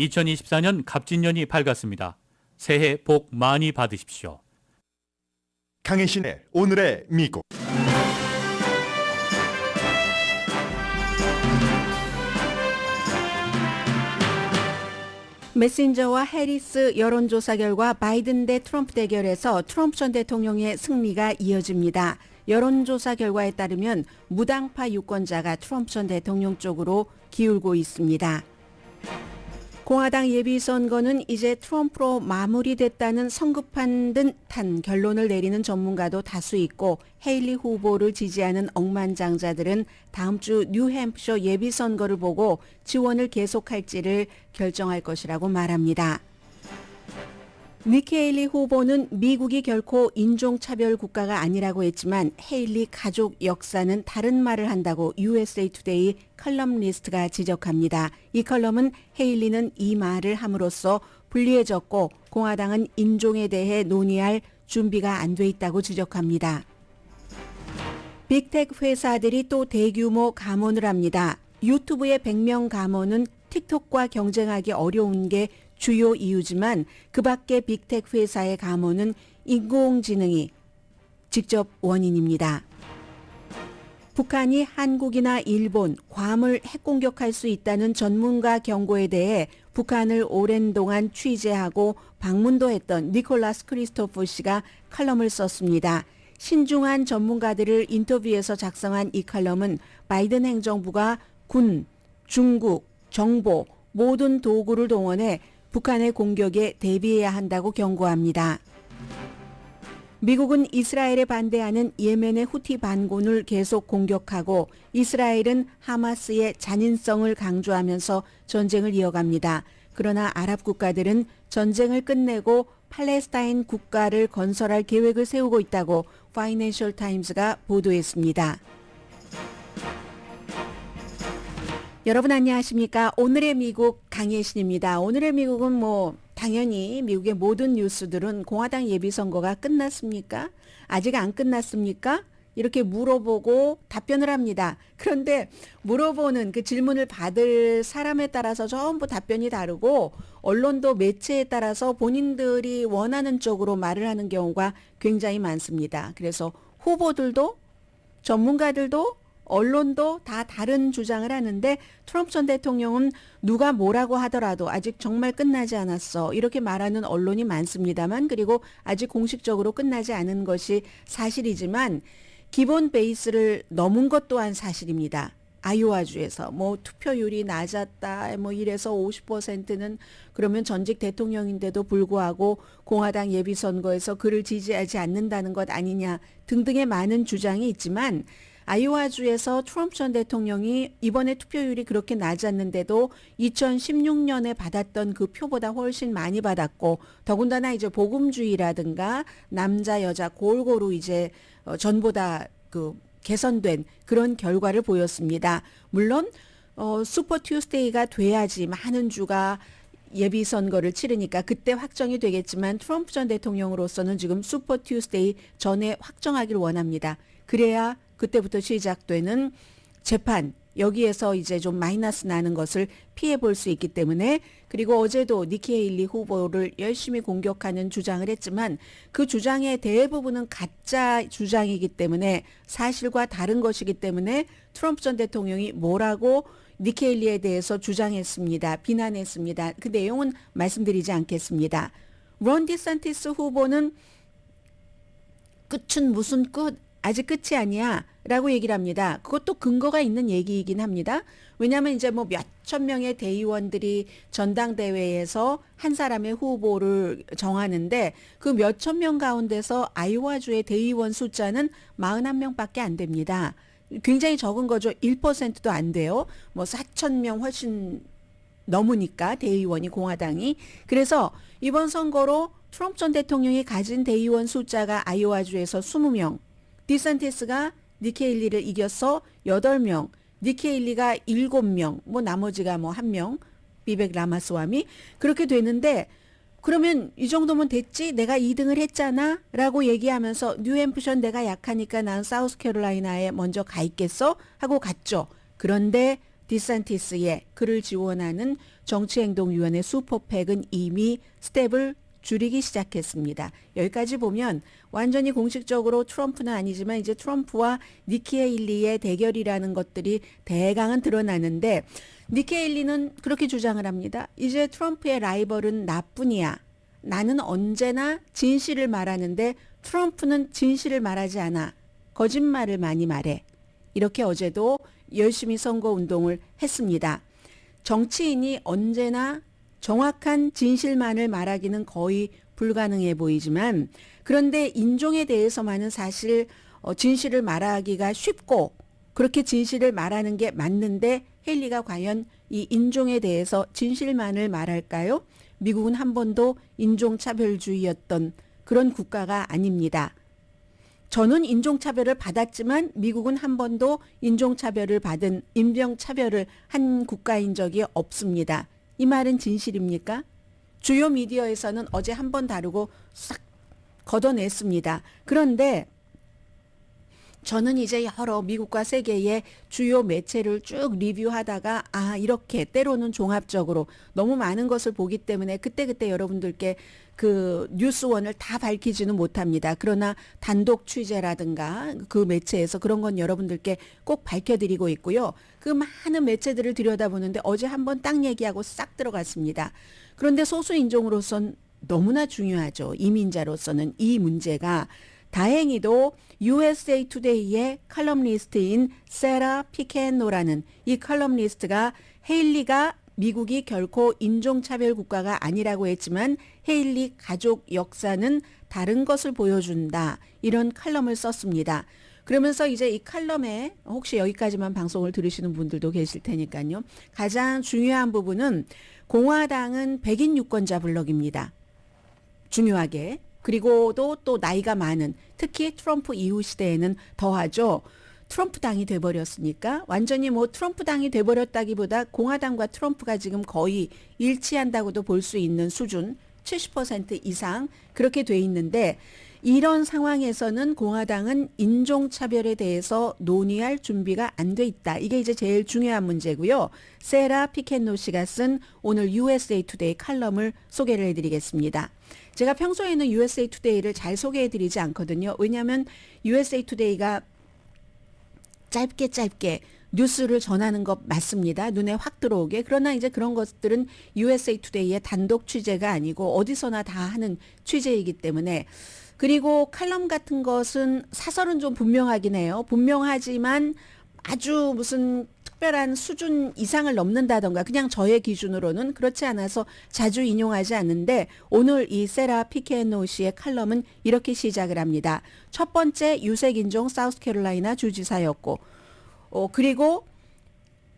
2024년 갑진년이 밝았습니다. 새해 복 많이 받으십시오. 강혜신의 오늘의 미국. 메신저와 해리스 여론조사 결과 바이든 대 트럼프 대결에서 트럼프 전 대통령의 승리가 이어집니다. 여론조사 결과에 따르면 무당파 유권자가 트럼프 전 대통령 쪽으로 기울고 있습니다. 공화당 예비선거는 이제 트럼프로 마무리됐다는 성급한 듯한 결론을 내리는 전문가도 다수 있고 헤일리 후보를 지지하는 억만장자들은 다음 주 뉴햄프셔 예비선거를 보고 지원을 계속할지를 결정할 것이라고 말합니다. 니키 헤일리 후보는 미국이 결코 인종차별 국가가 아니라고 했지만 헤일리 가족 역사는 다른 말을 한다고 USA 투데이 컬럼리스트가 지적합니다. 이 컬럼은 헤일리는 이 말을 함으로써 불리해졌고 공화당은 인종에 대해 논의할 준비가 안 돼 있다고 지적합니다. 빅테크 회사들이 또 대규모 감원을 합니다. 유튜브의 100명 감원은 틱톡과 경쟁하기 어려운 게 주요 이유지만 그 밖에 빅테크 회사의 감원은 인공지능이 직접 원인입니다. 북한이 한국이나 일본, 괌을 핵공격할 수 있다는 전문가 경고에 대해 북한을 오랜 동안 취재하고 방문도 했던 니콜라스 크리스토프 씨가 칼럼을 썼습니다. 신중한 전문가들을 인터뷰해서 작성한 이 칼럼은 바이든 행정부가 군, 중국, 정보, 모든 도구를 동원해 북한의 공격에 대비해야 한다고 경고합니다. 미국은 이스라엘에 반대하는 예멘의 후티 반군을 계속 공격하고 이스라엘은 하마스의 잔인성을 강조하면서 전쟁을 이어갑니다. 그러나 아랍 국가들은 전쟁을 끝내고 팔레스타인 국가를 건설할 계획을 세우고 있다고 파이낸셜 타임스가 보도했습니다. 여러분 안녕하십니까? 오늘의 미국 강혜신입니다. 오늘의 미국은 당연히 미국의 모든 뉴스들은 공화당 예비선거가 끝났습니까? 아직 안 끝났습니까? 이렇게 물어보고 답변을 합니다. 그런데 물어보는 그 질문을 받을 사람에 따라서 전부 답변이 다르고 언론도 매체에 따라서 본인들이 원하는 쪽으로 말을 하는 경우가 굉장히 많습니다. 그래서 후보들도 전문가들도 언론도 다 다른 주장을 하는데 트럼프 전 대통령은 누가 뭐라고 하더라도 아직 정말 끝나지 않았어 이렇게 말하는 언론이 많습니다만 그리고 아직 공식적으로 끝나지 않은 것이 사실이지만 기본 베이스를 넘은 것 또한 사실입니다. 아이오와주에서 투표율이 낮았다 이래서 50%는 그러면 전직 대통령인데도 불구하고 공화당 예비선거에서 그를 지지하지 않는다는 것 아니냐 등등의 많은 주장이 있지만 아이오와주에서 트럼프 전 대통령이 이번에 투표율이 그렇게 낮았는데도 2016년에 받았던 그 표보다 훨씬 많이 받았고 더군다나 이제 복음주의라든가 남자 여자 골고루 이제 전보다 개선된 그런 결과를 보였습니다. 물론 슈퍼 튜스데이가 돼야지 많은 주가 예비선거를 치르니까 그때 확정이 되겠지만 트럼프 전 대통령으로서는 지금 슈퍼 튜스데이 전에 확정하길 원합니다. 그래야 그때부터 시작되는 재판 여기에서 이제 좀 마이너스 나는 것을 피해 볼 수 있기 때문에 그리고 어제도 니키 헤일리 후보를 열심히 공격하는 주장을 했지만 그 주장의 대부분은 가짜 주장이기 때문에 사실과 다른 것이기 때문에 트럼프 전 대통령이 뭐라고 니키 헤일리에 대해서 주장했습니다. 비난했습니다. 그 내용은 말씀드리지 않겠습니다. 론 디산티스 후보는 끝은 무슨 끝? 아직 끝이 아니야 라고 얘기를 합니다. 그것도 근거가 있는 얘기이긴 합니다. 왜냐하면 이제 몇천 명의 대의원들이 전당대회에서 한 사람의 후보를 정하는데 그 몇천 명 가운데서 아이오와주의 대의원 숫자는 41명밖에 안 됩니다. 굉장히 적은 거죠. 1%도 안 돼요. 4천 명 훨씬 넘으니까 대의원이 공화당이. 그래서 이번 선거로 트럼프 전 대통령이 가진 대의원 숫자가 아이오와주에서 20명, 디산티스가 니키 헤일리를 이겨서 8명, 니키 헤일리가 7명, 나머지가 1명, 비벡 라마스와미 그렇게 되는데 그러면 이 정도면 됐지? 내가 2등을 했잖아? 라고 얘기하면서 뉴햄프셔 내가 약하니까 난 사우스캐롤라이나에 먼저 가 있겠어? 하고 갔죠. 그런데 디산티스의 그를 지원하는 정치행동위원회 슈퍼팩은 이미 스텝을 줄이기 시작했습니다. 여기까지 보면 완전히 공식적으로 트럼프는 아니지만 이제 트럼프와 니키 헤일리의 대결이라는 것들이 대강은 드러나는데 니키 헤일리는 그렇게 주장을 합니다. 이제 트럼프의 라이벌은 나뿐이야. 나는 언제나 진실을 말하는데 트럼프는 진실을 말하지 않아. 거짓말을 많이 말해. 이렇게 어제도 열심히 선거운동을 했습니다. 정치인이 언제나 정확한 진실만을 말하기는 거의 불가능해 보이지만 그런데 인종에 대해서만은 사실 진실을 말하기가 쉽고 그렇게 진실을 말하는 게 맞는데 헤일리가 과연 이 인종에 대해서 진실만을 말할까요? 미국은 한 번도 인종차별주의였던 그런 국가가 아닙니다. 저는 인종차별을 받았지만 미국은 한 번도 인종차별을 받은 인병차별을 한 국가인 적이 없습니다. 이 말은 진실입니까? 주요 미디어에서는 어제 한 번 다루고 싹 걷어냈습니다. 그런데 저는 이제 여러 미국과 세계의 주요 매체를 쭉 리뷰하다가 이렇게 때로는 종합적으로 너무 많은 것을 보기 때문에 그때그때 여러분들께 그 뉴스원을 다 밝히지는 못합니다. 그러나 단독 취재라든가 그 매체에서 그런 건 여러분들께 꼭 밝혀드리고 있고요. 그 많은 매체들을 들여다보는데 어제 한번 딱 얘기하고 싹 들어갔습니다. 그런데 소수인종으로선 너무나 중요하죠. 이민자로서는 이 문제가 다행히도 USA 투데이의 칼럼니스트인 세라 피켄노라는 이 칼럼니스트가 헤일리가 미국이 결코 인종차별 국가가 아니라고 했지만 헤일리 가족 역사는 다른 것을 보여준다. 이런 칼럼을 썼습니다. 그러면서 이제 이 칼럼에 혹시 여기까지만 방송을 들으시는 분들도 계실 테니까요. 가장 중요한 부분은 공화당은 백인 유권자 블록입니다. 중요하게. 그리고도 또 나이가 많은 특히 트럼프 이후 시대에는 더하죠. 트럼프 당이 돼버렸으니까 완전히 뭐 트럼프 당이 돼버렸다기보다 공화당과 트럼프가 지금 거의 일치한다고도 볼 수 있는 수준 70% 이상 그렇게 돼 있는데 이런 상황에서는 공화당은 인종차별에 대해서 논의할 준비가 안 돼 있다. 이게 이제 제일 중요한 문제고요. 세라 피켄노 씨가 쓴 오늘 USA 투데이 칼럼을 소개를 해드리겠습니다. 제가 평소에는 USA 투데이를 잘 소개해드리지 않거든요. 왜냐하면 USA 투데이가 짧게 뉴스를 전하는 것 맞습니다. 눈에 확 들어오게. 그러나 이제 그런 것들은 USA 투데이의 단독 취재가 아니고 어디서나 다 하는 취재이기 때문에 그리고 칼럼 같은 것은 사설은 좀 분명하긴 해요. 분명하지만 아주 무슨 특별한 수준 이상을 넘는다던가 그냥 저의 기준으로는 그렇지 않아서 자주 인용하지 않는데 오늘 이 세라 피케노 씨의 칼럼은 이렇게 시작을 합니다. 첫 번째 유색인종 사우스캐롤라이나 주지사였고 그리고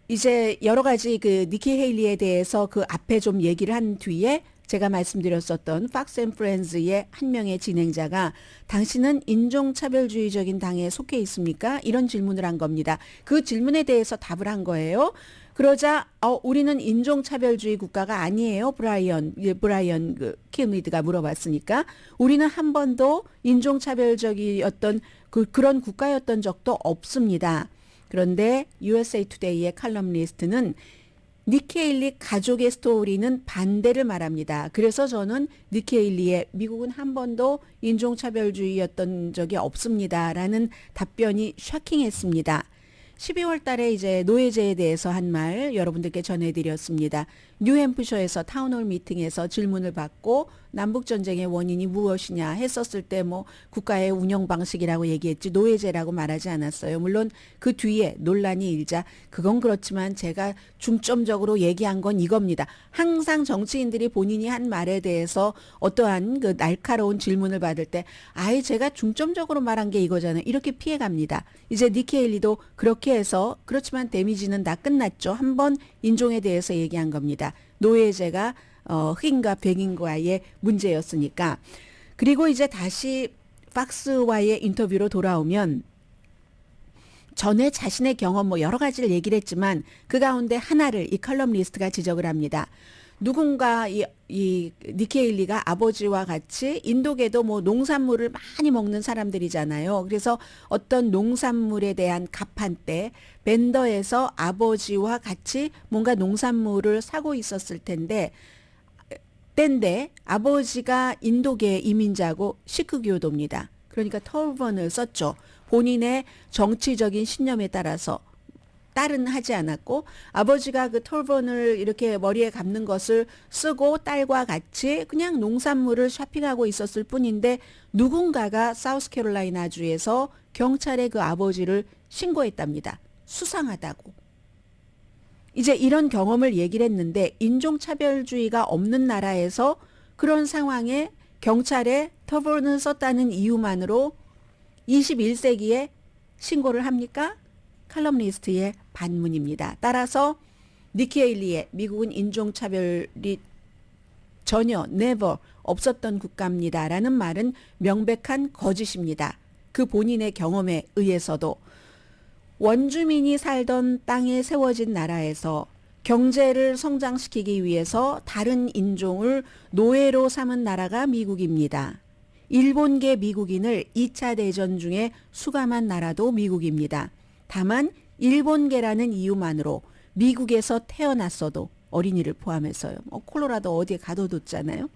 이제 여러 가지 그 니키 헤일리에 대해서 그 앞에 좀 얘기를 한 뒤에 제가 말씀드렸었던 팍스 앤 프렌즈의 한 명의 진행자가 당신은 인종차별주의적인 당에 속해 있습니까? 이런 질문을 한 겁니다. 그 질문에 대해서 답을 한 거예요. 그러자 우리는 인종차별주의 국가가 아니에요. 브라이언 그 킬리드가 물어봤으니까 우리는 한 번도 인종차별적이었던 그런 국가였던 적도 없습니다. 그런데 USA 투데이의 칼럼니스트는 니키 헤일리 가족의 스토리는 반대를 말합니다. 그래서 저는 니키 헤일리의 미국은 한 번도 인종차별주의였던 적이 없습니다라는 답변이 셔킹했습니다. 12월 달에 이제 노예제에 대해서 한 말 여러분들께 전해드렸습니다. 뉴햄프셔에서 타운홀 미팅에서 질문을 받고 남북전쟁의 원인이 무엇이냐 했었을 때 뭐 국가의 운영 방식이라고 얘기했지 노예제라고 말하지 않았어요. 물론 그 뒤에 논란이 일자 그건 그렇지만 제가 중점적으로 얘기한 건 이겁니다. 항상 정치인들이 본인이 한 말에 대해서 어떠한 그 날카로운 질문을 받을 때 제가 중점적으로 말한 게 이거잖아요. 이렇게 피해갑니다. 이제 니키 헤일리도 그렇게 해서 그렇지만 데미지는 다 끝났죠. 한번 인종에 대해서 얘기한 겁니다. 노예제가 흑인과 백인과의 문제였으니까. 그리고 이제 다시 팍스와의 인터뷰로 돌아오면 전에 자신의 경험 여러 가지를 얘기를 했지만 그 가운데 하나를 이 칼럼니스트가 지적을 합니다. 누군가 이 니키 헤일리가 아버지와 같이 인도계도 뭐 농산물을 많이 먹는 사람들이잖아요. 그래서 어떤 농산물에 대한 가판대 벤더에서 아버지와 같이 뭔가 농산물을 사고 있었을 때인데 아버지가 인도계 이민자고 시크교도입니다. 그러니까 터번을 썼죠. 본인의 정치적인 신념에 따라서 딸은 하지 않았고 아버지가 그 털번을 이렇게 머리에 감는 것을 쓰고 딸과 같이 그냥 농산물을 쇼핑하고 있었을 뿐인데 누군가가 사우스캐롤라이나주에서 경찰에 그 아버지를 신고했답니다. 수상하다고. 이제 이런 경험을 얘기를 했는데 인종차별주의가 없는 나라에서 그런 상황에 경찰에 털번을 썼다는 이유만으로 21세기에 신고를 합니까? 칼럼니스트의 반문입니다. 따라서 니키 헤일리의 미국은 인종차별이 전혀 never 없었던 국가입니다라는 말은 명백한 거짓입니다. 그 본인의 경험에 의해서도 원주민이 살던 땅에 세워진 나라에서 경제를 성장시키기 위해서 다른 인종을 노예로 삼은 나라가 미국입니다. 일본계 미국인을 2차 대전 중에 수감한 나라도 미국입니다. 다만 일본계라는 이유만으로 미국에서 태어났어도 어린이를 포함해서요. 콜로라도 어디에 가둬뒀잖아요.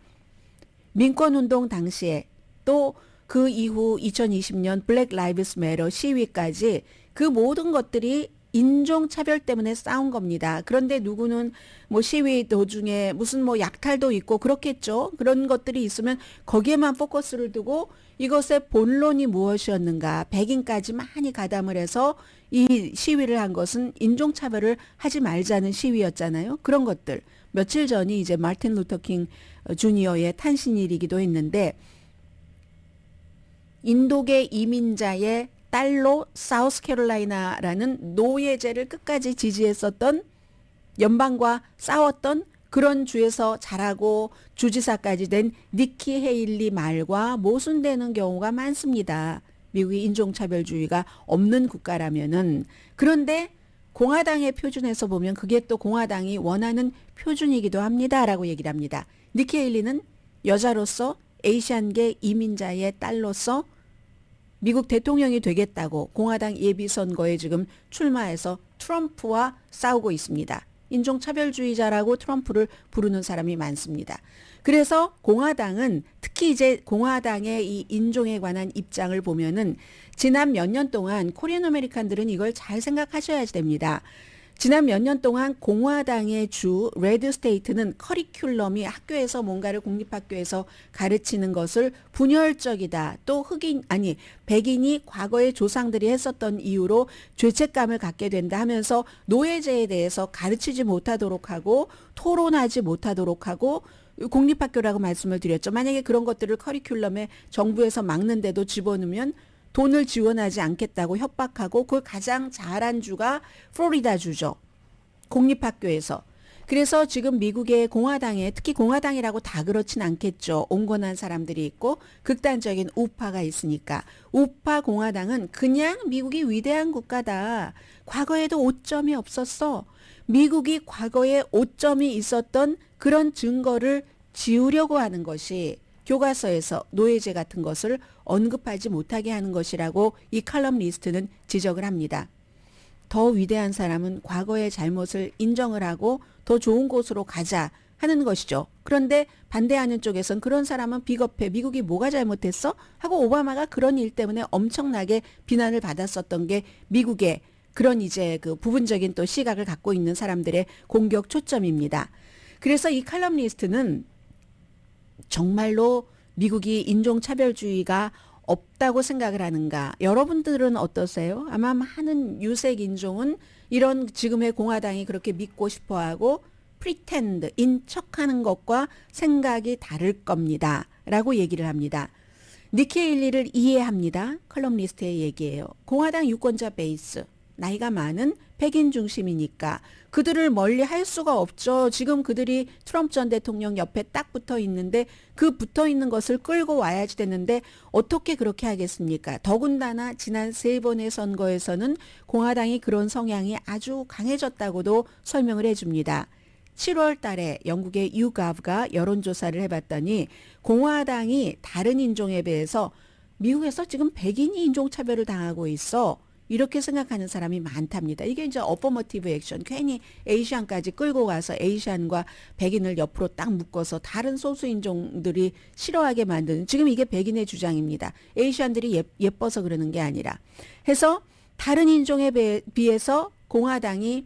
민권운동 당시에 또 그 이후 2020년 블랙 라이브스 매터 시위까지 그 모든 것들이 인종차별 때문에 싸운 겁니다. 그런데 누구는 뭐 시위 도중에 무슨 뭐 약탈도 있고 그렇겠죠. 그런 것들이 있으면 거기에만 포커스를 두고 이것의 본론이 무엇이었는가 백인까지 많이 가담을 해서 이 시위를 한 것은 인종차별을 하지 말자는 시위였잖아요. 그런 것들. 며칠 전이 이제 마틴 루터 킹 주니어의 탄신일이기도 했는데 인도계 이민자의 딸로 사우스캐롤라이나라는 노예제를 끝까지 지지했었던 연방과 싸웠던 그런 주에서 자라고 주지사까지 된 니키 헤일리 말과 모순되는 경우가 많습니다. 미국이 인종차별주의가 없는 국가라면은. 그런데 공화당의 표준에서 보면 그게 또 공화당이 원하는 표준이기도 합니다라고 얘기를 합니다. 니키 헤일리는 여자로서 에이시안계 이민자의 딸로서 미국 대통령이 되겠다고 공화당 예비선거에 지금 출마해서 트럼프와 싸우고 있습니다. 인종차별주의자라고 트럼프를 부르는 사람이 많습니다. 그래서 공화당은 특히 이제 공화당의 이 인종에 관한 입장을 보면은 지난 몇 년 동안 코리안 아메리칸들은 이걸 잘 생각하셔야 됩니다. 지난 몇 년 동안 공화당의 주 레드 스테이트는 커리큘럼이 학교에서 뭔가를 공립학교에서 가르치는 것을 분열적이다. 또 백인이 과거의 조상들이 했었던 이유로 죄책감을 갖게 된다 하면서 노예제에 대해서 가르치지 못하도록 하고 토론하지 못하도록 하고 공립학교라고 말씀을 드렸죠. 만약에 그런 것들을 커리큘럼에 정부에서 막는데도 집어넣으면 돈을 지원하지 않겠다고 협박하고 그걸 가장 잘한 주가 플로리다 주죠. 공립학교에서. 그래서 지금 미국의 공화당에 특히 공화당이라고 다 그렇진 않겠죠. 온건한 사람들이 있고 극단적인 우파가 있으니까. 우파 공화당은 그냥 미국이 위대한 국가다. 과거에도 오점이 없었어. 미국이 과거에 오점이 있었던 그런 증거를 지우려고 하는 것이 교과서에서 노예제 같은 것을 언급하지 못하게 하는 것이라고 이 칼럼니스트는 지적을 합니다. 더 위대한 사람은 과거의 잘못을 인정을 하고 더 좋은 곳으로 가자 하는 것이죠. 그런데 반대하는 쪽에선 그런 사람은 비겁해. 미국이 뭐가 잘못했어? 하고 오바마가 그런 일 때문에 엄청나게 비난을 받았었던 게 미국의 그런 이제 그 부분적인 또 시각을 갖고 있는 사람들의 공격 초점입니다. 그래서 이 칼럼니스트는 정말로 미국이 인종차별주의가 없다고 생각을 하는가? 여러분들은 어떠세요? 아마 많은 유색 인종은 이런 지금의 공화당이 그렇게 믿고 싶어하고 pretend, 인척하는 것과 생각이 다를 겁니다. 라고 얘기를 합니다. 니키 헤일리를 이해합니다. 컬럼니스트의 얘기예요. 공화당 유권자 베이스, 나이가 많은 백인 중심이니까 그들을 멀리 할 수가 없죠. 지금 그들이 트럼프 전 대통령 옆에 딱 붙어 있는데 그 붙어 있는 것을 끌고 와야지 되는데 어떻게 그렇게 하겠습니까? 더군다나 지난 3번의 선거에서는 공화당이 그런 성향이 아주 강해졌다고도 설명을 해줍니다. 7월 달에 영국의 YouGov가 여론조사를 해봤더니 공화당이 다른 인종에 비해서 미국에서 지금 백인이 인종차별을 당하고 있어. 이렇게 생각하는 사람이 많답니다. 이게 이제 어퍼머티브 액션, 괜히 에이시안까지 끌고 가서 에이시안과 백인을 옆으로 딱 묶어서 다른 소수 인종들이 싫어하게 만드는, 지금 이게 백인의 주장입니다. 에이시안들이 예뻐서 그러는 게 아니라. 해서 다른 인종에 비해서 공화당이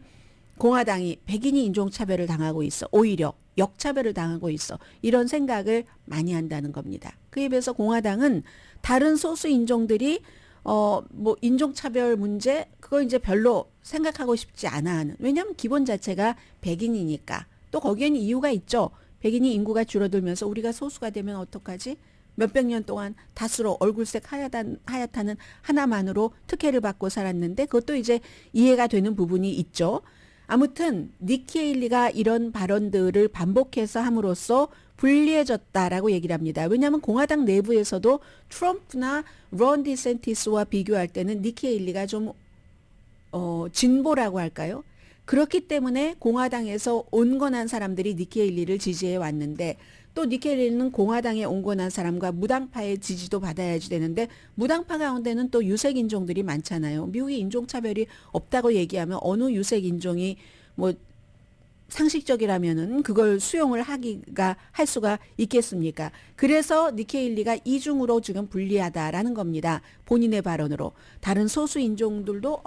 백인이 인종차별을 당하고 있어. 오히려 역차별을 당하고 있어. 이런 생각을 많이 한다는 겁니다. 그에 비해서 공화당은 다른 소수 인종들이 뭐 인종차별 문제 그거 이제 별로 생각하고 싶지 않아 하는. 왜냐하면 기본 자체가 백인이니까. 또 거기에는 이유가 있죠. 백인이 인구가 줄어들면서 우리가 소수가 되면 어떡하지? 몇백 년 동안 다수로 얼굴색 하얗다는 하나만으로 특혜를 받고 살았는데 그것도 이제 이해가 되는 부분이 있죠. 아무튼 니키 헤일리가 이런 발언들을 반복해서 함으로써 불리해졌다라고 얘기를 합니다. 왜냐하면 공화당 내부에서도 트럼프나 론 디센티스와 비교할 때는 니키 헤일리가 좀 진보라고 할까요? 그렇기 때문에 공화당에서 온건한 사람들이 니키 헤일리를 지지해 왔는데 또 니키 헤일리는 공화당에 온건한 사람과 무당파의 지지도 받아야지 되는데 무당파 가운데는 또 유색 인종들이 많잖아요. 미국이 인종차별이 없다고 얘기하면 어느 유색 인종이 뭐 상식적이라면은 그걸 수용을 할 수가 있겠습니까? 그래서 니키 헤일리가 이중으로 지금 불리하다라는 겁니다. 본인의 발언으로. 다른 소수 인종들도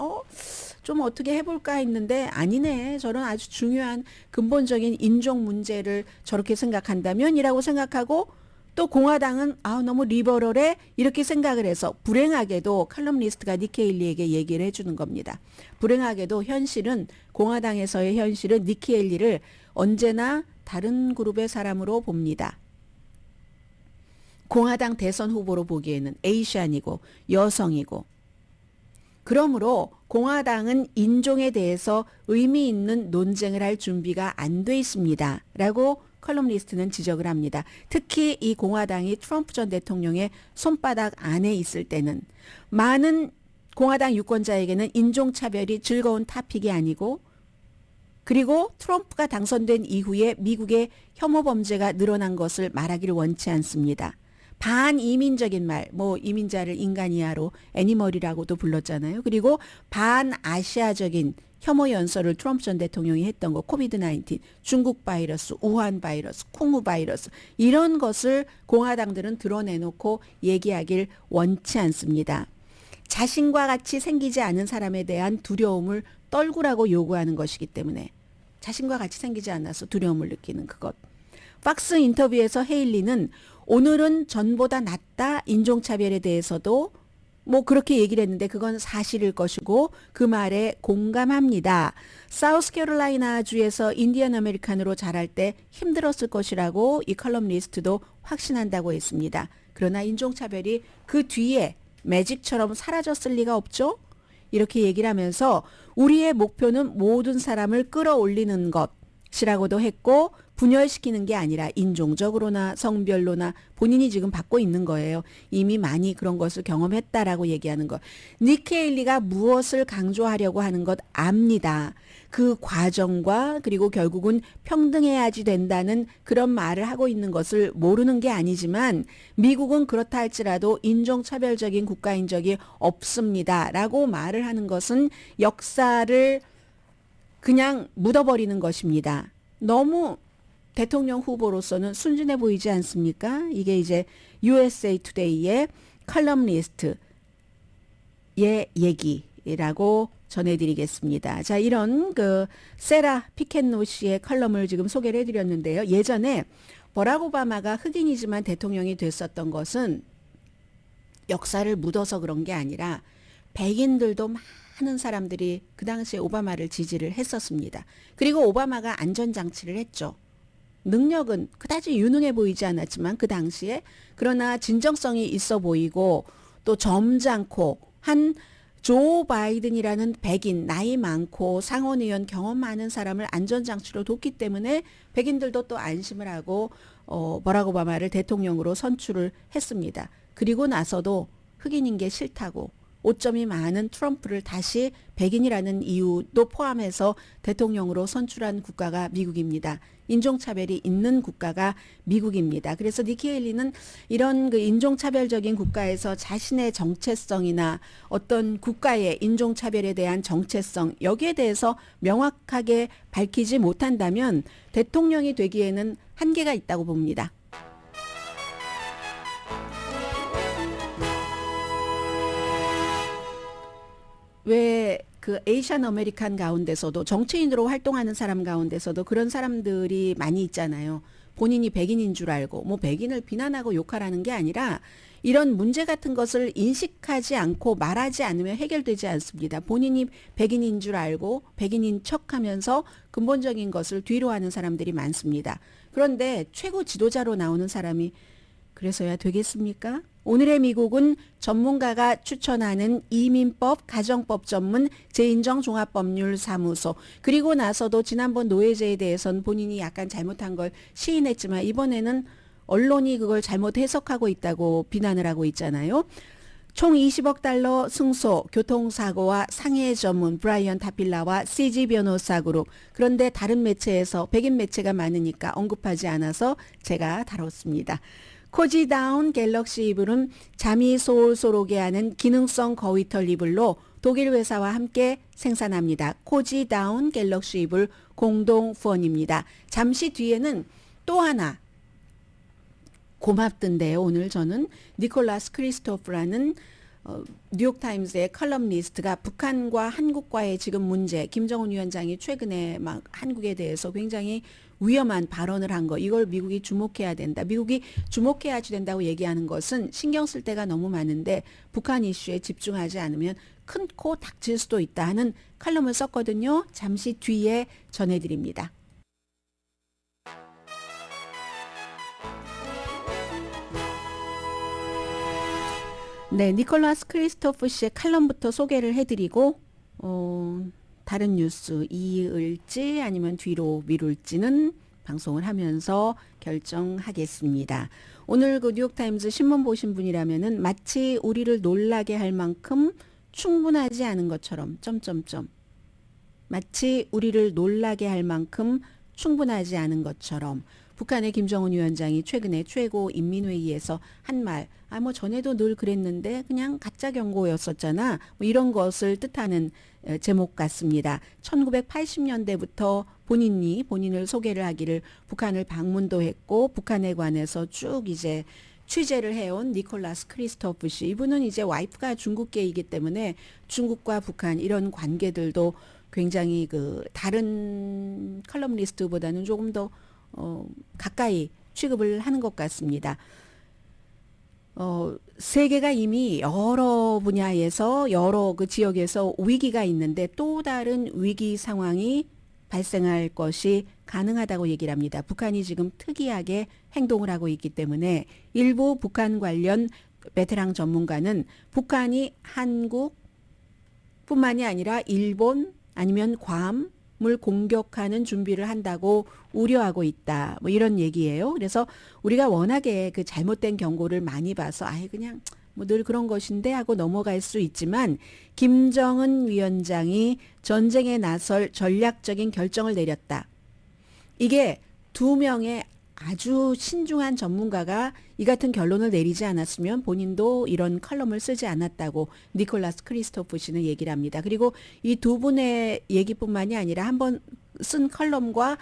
좀 어떻게 해볼까 했는데 아니네. 저런 아주 중요한 근본적인 인종 문제를 저렇게 생각한다면이라고 생각하고 또 공화당은 너무 리버럴해 이렇게 생각을 해서 불행하게도 칼럼니스트가 니키 헤일리에게 얘기를 해주는 겁니다. 불행하게도 현실은 공화당에서의 현실은 니키 헤일리를 언제나 다른 그룹의 사람으로 봅니다. 공화당 대선 후보로 보기에는 에이시안이고 여성이고 그러므로 공화당은 인종에 대해서 의미 있는 논쟁을 할 준비가 안 돼 있습니다. 라고 컬럼니스트는 지적을 합니다. 특히 이 공화당이 트럼프 전 대통령의 손바닥 안에 있을 때는 많은 공화당 유권자에게는 인종차별이 즐거운 토픽이 아니고 그리고 트럼프가 당선된 이후에 미국의 혐오 범죄가 늘어난 것을 말하기를 원치 않습니다. 반이민적인 말, 뭐 이민자를 인간 이하로 애니멀이라고도 불렀잖아요. 그리고 반아시아적인 혐오 연설을 트럼프 전 대통령이 했던 거, 코비드-19, 중국 바이러스, 우한 바이러스, 쿵우 바이러스 이런 것을 공화당들은 드러내놓고 얘기하길 원치 않습니다. 자신과 같이 생기지 않은 사람에 대한 두려움을 떨구라고 요구하는 것이기 때문에 자신과 같이 생기지 않아서 두려움을 느끼는 그것. 팍스 인터뷰에서 헤일리는 오늘은 전보다 낫다 인종차별에 대해서도 뭐 그렇게 얘기를 했는데 그건 사실일 것이고 그 말에 공감합니다. 사우스캐롤라이나 주에서 인디언 아메리칸으로 자랄 때 힘들었을 것이라고 이 컬럼니스트도 확신한다고 했습니다. 그러나 인종차별이 그 뒤에 매직처럼 사라졌을 리가 없죠? 이렇게 얘기를 하면서 우리의 목표는 모든 사람을 끌어올리는 것이라고도 했고 분열시키는 게 아니라 인종적으로나 성별로나 본인이 지금 받고 있는 거예요. 이미 많이 그런 것을 경험했다라고 얘기하는 것. 니키 헤일리가 무엇을 강조하려고 하는 것 압니다. 그 과정과 그리고 결국은 평등해야지 된다는 그런 말을 하고 있는 것을 모르는 게 아니지만 미국은 그렇다 할지라도 인종차별적인 국가인 적이 없습니다. 라고 말을 하는 것은 역사를 그냥 묻어버리는 것입니다. 너무 대통령 후보로서는 순진해 보이지 않습니까? 이게 이제 USA Today의 컬럼니스트의 얘기라고 전해드리겠습니다. 자, 이런 그 세라 피켄노 씨의 컬럼을 지금 소개를 해드렸는데요. 예전에 버락 오바마가 흑인이지만 대통령이 됐었던 것은 역사를 묻어서 그런 게 아니라 백인들도 많은 사람들이 그 당시에 오바마를 지지를 했었습니다. 그리고 오바마가 안전장치를 했죠. 능력은 그다지 유능해 보이지 않았지만 그 당시에 그러나 진정성이 있어 보이고 또 점잖고 한 조 바이든이라는 백인 나이 많고 상원의원 경험 많은 사람을 안전장치로 뒀기 때문에 백인들도 또 안심을 하고 버락 오바마를 대통령으로 선출을 했습니다. 그리고 나서도 흑인인 게 싫다고 오점이 많은 트럼프를 다시 백인이라는 이유도 포함해서 대통령으로 선출한 국가가 미국입니다. 인종차별이 있는 국가가 미국입니다. 그래서 니키 헤일리는 이런 그 인종차별적인 국가에서 자신의 정체성이나 어떤 국가의 인종차별에 대한 정체성, 여기에 대해서 명확하게 밝히지 못한다면 대통령이 되기에는 한계가 있다고 봅니다. 왜 그 에이션 아메리칸 가운데서도 정치인으로 활동하는 사람 가운데서도 그런 사람들이 많이 있잖아요. 본인이 백인인 줄 알고 뭐 백인을 비난하고 욕하라는 게 아니라 이런 문제 같은 것을 인식하지 않고 말하지 않으면 해결되지 않습니다. 본인이 백인인 줄 알고 백인인 척하면서 근본적인 것을 뒤로 하는 사람들이 많습니다. 그런데 최고 지도자로 나오는 사람이 그래서야 되겠습니까? 오늘의 미국은 전문가가 추천하는 이민법, 가정법 전문 재인정종합법률사무소, 그리고 나서도 지난번 노예제에 대해서는 본인이 약간 잘못한 걸 시인했지만 이번에는 언론이 그걸 잘못 해석하고 있다고 비난을 하고 있잖아요. 총 20억 달러 승소, 교통사고와 상해 전문 브라이언 타필라와 CG 변호사 그룹. 그런데 다른 매체에서 백인 매체가 많으니까 언급하지 않아서 제가 다뤘습니다. 코지다운 갤럭시 이불은 잠이 솔솔 오게 하는 기능성 거위털 이불로 독일 회사와 함께 생산합니다. 코지다운 갤럭시 이불 공동 후원입니다. 잠시 뒤에는 또 하나 고맙던데요. 오늘 저는 니콜라스 크리스토프라는 뉴욕타임스의 컬럼니스트가 북한과 한국과의 지금 문제, 김정은 위원장이 최근에 막 한국에 대해서 굉장히 위험한 발언을 한 거, 이걸 미국이 주목해야 된다. 미국이 주목해야 된다고 얘기하는 것은 신경 쓸 때가 너무 많은데 북한 이슈에 집중하지 않으면 큰 코 닥칠 수도 있다 하는 칼럼을 썼거든요. 잠시 뒤에 전해드립니다. 네, 니콜라스 크리스토프 씨의 칼럼부터 소개를 해드리고 다른 뉴스 이을지 아니면 뒤로 미룰지는 방송을 하면서 결정하겠습니다. 오늘 그 뉴욕타임즈 신문 보신 분이라면은 마치 우리를 놀라게 할 만큼 충분하지 않은 것처럼 마치 우리를 놀라게 할 만큼 충분하지 않은 것처럼 북한의 김정은 위원장이 최근에 최고인민회의에서 한 말, 뭐 전에도 늘 그랬는데 그냥 가짜 경고였었잖아. 뭐 이런 것을 뜻하는 제목 같습니다. 1980년대부터 본인을 소개를 하기를 북한을 방문도 했고 북한에 관해서 쭉 이제 취재를 해온 니콜라스 크리스토프 씨. 이분은 이제 와이프가 중국계이기 때문에 중국과 북한 이런 관계들도 굉장히 그 다른 컬럼리스트보다는 조금 더 가까이 취급을 하는 것 같습니다. 세계가 이미 여러 분야에서 여러 그 지역에서 위기가 있는데 또 다른 위기 상황이 발생할 것이 가능하다고 얘기를 합니다. 북한이 지금 특이하게 행동을 하고 있기 때문에 일부 북한 관련 베테랑 전문가는 북한이 한국뿐만이 아니라 일본 아니면 괌을 공격하는 준비를 한다고 우려하고 있다. 뭐 이런 얘기예요. 그래서 우리가 워낙에 그 잘못된 경고를 많이 봐서 그냥 뭐 늘 그런 것인데 하고 넘어갈 수 있지만 김정은 위원장이 전쟁에 나설 전략적인 결정을 내렸다. 이게 두 명의 아주 신중한 전문가가 이 같은 결론을 내리지 않았으면 본인도 이런 컬럼을 쓰지 않았다고 니콜라스 크리스토프 씨는 얘기를 합니다. 그리고 이 두 분의 얘기뿐만이 아니라 한번 쓴 컬럼과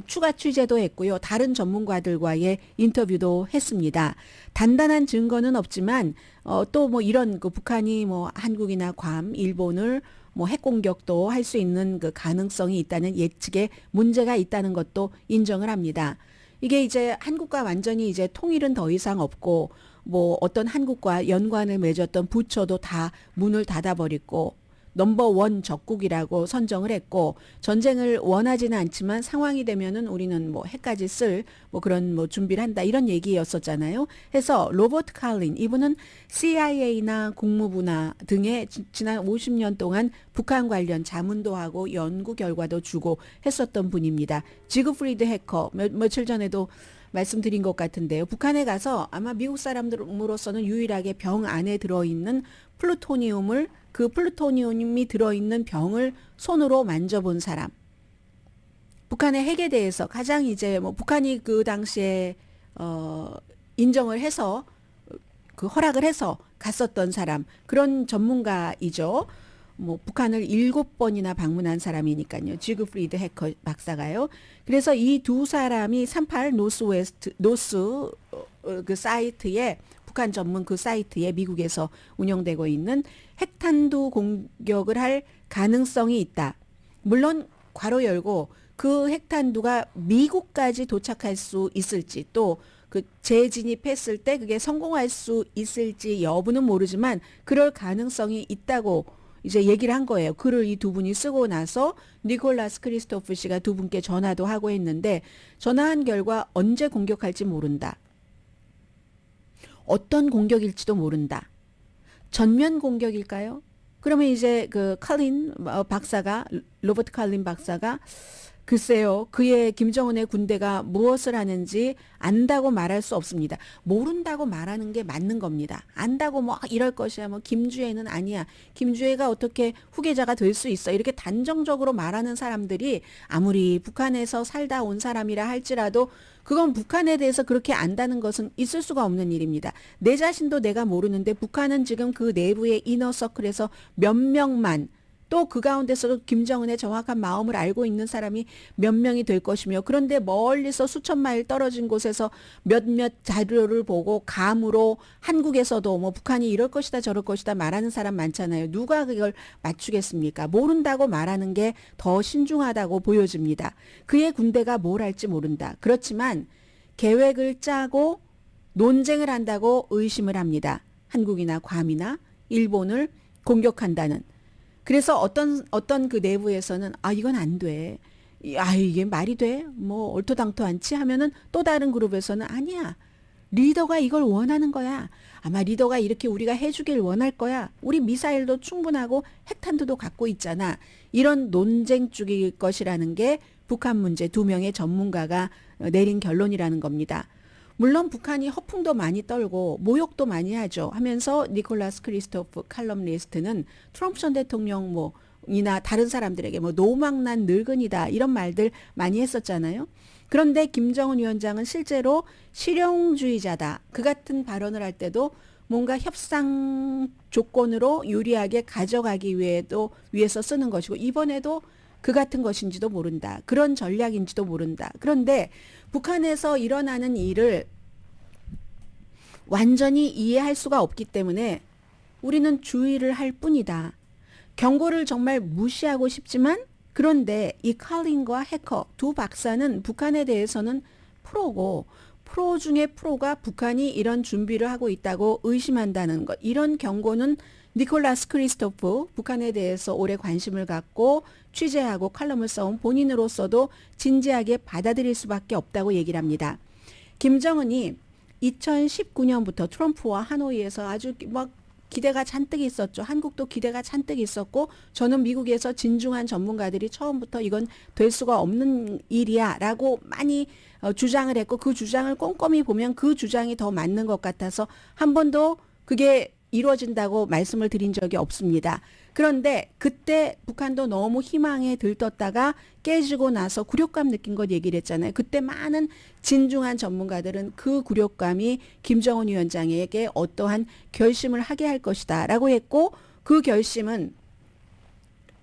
추가 취재도 했고요. 다른 전문가들과의 인터뷰도 했습니다. 단단한 증거는 없지만 또 뭐 이런 그 북한이 뭐 한국이나 괌, 일본을 뭐 핵공격도 할 수 있는 그 가능성이 있다는 예측에 문제가 있다는 것도 인정을 합니다. 이게 이제 한국과 완전히 이제 통일은 더 이상 없고 뭐 어떤 한국과 연관을 맺었던 부처도 다 문을 닫아버리고 넘버원 적국이라고 선정을 했고 전쟁을 원하지는 않지만 상황이 되면은 우리는 뭐 핵까지 쓸 뭐 그런 뭐 준비를 한다 이런 얘기였었잖아요. 해서 로버트 칼린 이분은 CIA나 국무부나 등의 지난 50년 동안 북한 관련 자문도 하고 연구 결과도 주고 했었던 분입니다. 지그프리드 해커 며칠 전에도 말씀드린 것 같은데요. 북한에 가서 아마 미국 사람들로서는 유일하게 병 안에 들어있는 플루토니움을 그 플루토니움이 들어있는 병을 손으로 만져본 사람. 북한의 핵에 대해서 가장 이제 뭐 북한이 그 당시에 인정을 해서 그 허락을 해서 갔었던 사람 그런 전문가이죠. 뭐 북한을 7번이나 방문한 사람이니까요. 지그프리드 해커 박사가요. 그래서 이 두 사람이 38 노스 그 사이트에 북한 전문 그 사이트에 미국에서 운영되고 있는 핵탄두 공격을 할 가능성이 있다. 물론 괄호 열고 그 핵탄두가 미국까지 도착할 수 있을지 또 그 재진입했을 때 그게 성공할 수 있을지 여부는 모르지만 그럴 가능성이 있다고 이제 얘기를 한 거예요. 글을 이 두 분이 쓰고 나서 니콜라스 크리스토프 씨가 두 분께 전화도 하고 했는데 전화한 결과 언제 공격할지 모른다. 어떤 공격일지도 모른다. 전면 공격일까요? 그러면 이제 그 칼린 박사가 로버트 칼린 박사가 글쎄요. 그의 김정은의 군대가 무엇을 하는지 안다고 말할 수 없습니다. 모른다고 말하는 게 맞는 겁니다. 안다고 뭐 이럴 것이야. 뭐 김주애는 아니야. 김주애가 어떻게 후계자가 될 수 있어. 이렇게 단정적으로 말하는 사람들이 아무리 북한에서 살다 온 사람이라 할지라도 그건 북한에 대해서 그렇게 안다는 것은 있을 수가 없는 일입니다. 내 자신도 내가 모르는데 북한은 지금 그 내부의 이너서클에서 몇 명만 또 그 가운데서도 김정은의 정확한 마음을 알고 있는 사람이 몇 명이 될 것이며 그런데 멀리서 수천 마일 떨어진 곳에서 몇몇 자료를 보고 감으로 한국에서도 뭐 북한이 이럴 것이다 저럴 것이다 말하는 사람 많잖아요. 누가 그걸 맞추겠습니까? 모른다고 말하는 게 더 신중하다고 보여집니다. 그의 군대가 뭘 할지 모른다. 그렇지만 계획을 짜고 논쟁을 한다고 의심을 합니다. 한국이나 괌이나 일본을 공격한다는. 그래서 어떤 그 내부에서는 아 이건 안 돼. 아 이게 말이 돼? 뭐 얼토당토 않지 하면은 또 다른 그룹에서는 아니야. 리더가 이걸 원하는 거야. 아마 리더가 이렇게 우리가 해주길 원할 거야. 우리 미사일도 충분하고 핵탄두도 갖고 있잖아. 이런 논쟁 쪽일 것이라는 게 북한 문제 두 명의 전문가가 내린 결론이라는 겁니다. 물론 북한이 허풍도 많이 떨고 모욕도 많이 하죠. 하면서 니콜라스 크리스토프 칼럼니스트는 트럼프 전 대통령 이나 다른 사람들에게 노망난 늙은이다 이런 말들 많이 했었잖아요. 그런데 김정은 위원장은 실제로 실용주의자다. 그 같은 발언을 할 때도 뭔가 협상 조건으로 유리하게 가져가기 위해서 쓰는 것이고 이번에도 그 같은 것인지도 모른다. 그런 전략인지도 모른다. 그런데 북한에서 일어나는 일을 완전히 이해할 수가 없기 때문에 우리는 주의를 할 뿐이다. 경고를 정말 무시하고 싶지만 그런데 이 칼린과 해커 두 박사는 북한에 대해서는 프로고 프로 중에 프로가 북한이 이런 준비를 하고 있다고 의심한다는 것. 이런 경고는 니콜라스 크리스토프 북한에 대해서 오래 관심을 갖고 취재하고 칼럼을 써온 본인으로서도 진지하게 받아들일 수밖에 없다고 얘기를 합니다. 김정은이 2019년부터 트럼프와 하노이에서 아주 기대가 잔뜩 있었죠. 한국도 기대가 잔뜩 있었고 저는 미국에서 진중한 전문가들이 처음부터 이건 될 수가 없는 일이야 라고 많이 주장을 했고 그 주장을 꼼꼼히 보면 그 주장이 더 맞는 것 같아서 한 번도 그게 이루어진다고 말씀을 드린 적이 없습니다. 그런데 그때 북한도 너무 희망에 들떴다가 깨지고 나서 굴욕감 느낀 것 얘기를 했잖아요. 그때 많은 진중한 전문가들은 그 굴욕감이 김정은 위원장에게 어떠한 결심을 하게 할 것이다 라고 했고 그 결심은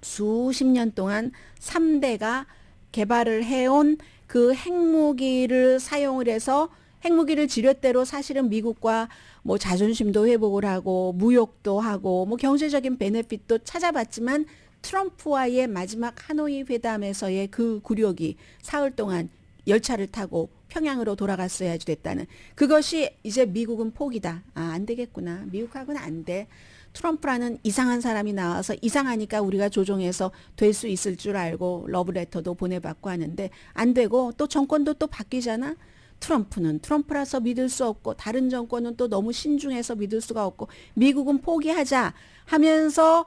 수십 년 동안 3대가 개발을 해온 그 핵무기를 사용을 해서 핵무기를 지렛대로 사실은 미국과 자존심도 회복을 하고 무역도 하고 경제적인 베네핏도 찾아봤지만 트럼프와의 마지막 하노이 회담에서의 그 굴욕이 사흘 동안 열차를 타고 평양으로 돌아갔어야지 됐다는 그것이 이제 미국은 포기다. 안 되겠구나. 미국하고는 안 돼. 트럼프라는 이상한 사람이 나와서 이상하니까 우리가 조종해서 될 수 있을 줄 알고 러브레터도 보내받고 하는데 안 되고 또 정권도 또 바뀌잖아. 트럼프는 트럼프라서 믿을 수 없고 다른 정권은 또 너무 신중해서 믿을 수가 없고 미국은 포기하자 하면서